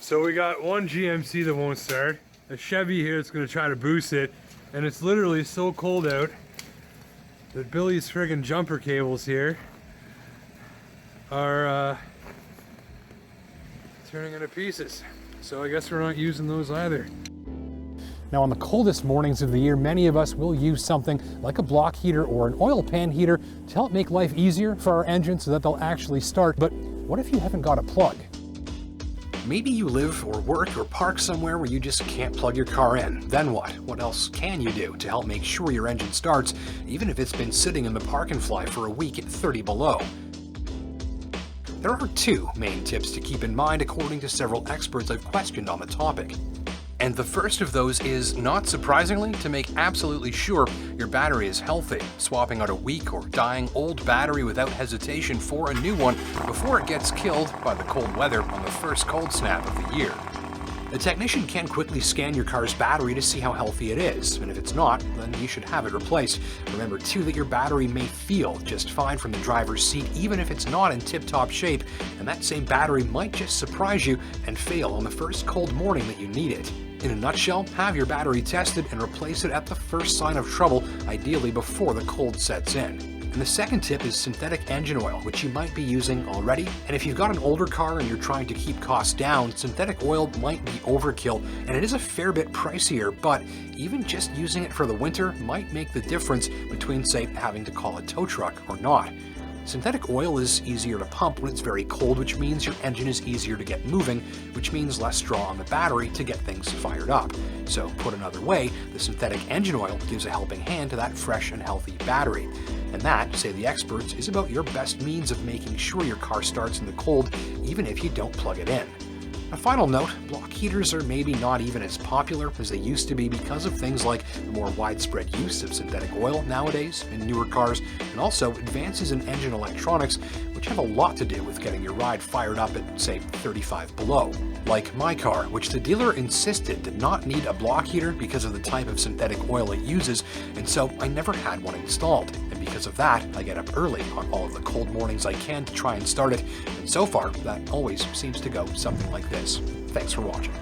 So we got one GMC that won't start, a Chevy here that's gonna try to boost it, and it's literally so cold out that Billy's friggin' jumper cables here are turning into pieces. So I guess we're not using those either. Now, on the coldest mornings of the year, many of us will use something like a block heater or an oil pan heater to help make life easier for our engines so that they'll actually start. But what if you haven't got a plug? Maybe you live or work or park somewhere where you just can't plug your car in. Then what? What else can you do to help make sure your engine starts, even if it's been sitting in the park and fly for a week at 30 below? There are two main tips to keep in mind according to several experts I've questioned on the topic. And the first of those is, not surprisingly, to make absolutely sure your battery is healthy, swapping out a weak or dying old battery without hesitation for a new one before it gets killed by the cold weather on the first cold snap of the year. The technician can quickly scan your car's battery to see how healthy it is, and if it's not, then you should have it replaced. Remember too that your battery may feel just fine from the driver's seat even if it's not in tip-top shape, and that same battery might just surprise you and fail on the first cold morning that you need it. In a nutshell, have your battery tested and replace it at the first sign of trouble, ideally before the cold sets in. And the second tip is synthetic engine oil, which you might be using already. And if you've got an older car and you're trying to keep costs down, synthetic oil might be overkill, and it is a fair bit pricier, but even just using it for the winter might make the difference between, say, having to call a tow truck or not. Synthetic oil is easier to pump when it's very cold, which means your engine is easier to get moving, which means less draw on the battery to get things fired up. So, put another way, the synthetic engine oil gives a helping hand to that fresh and healthy battery. And that, say the experts, is about your best means of making sure your car starts in the cold, even if you don't plug it in. A final note, block heaters are maybe not even as popular as they used to be because of things like the more widespread use of synthetic oil nowadays in newer cars, and also advances in engine electronics, which have a lot to do with getting your ride fired up at, say, 35 below. Like my car, which the dealer insisted did not need a block heater because of the type of synthetic oil it uses, and so I never had one installed. And because of that, I get up early on all of the cold mornings I can to try and start it, and so far, that always seems to go something like this. Thanks for watching.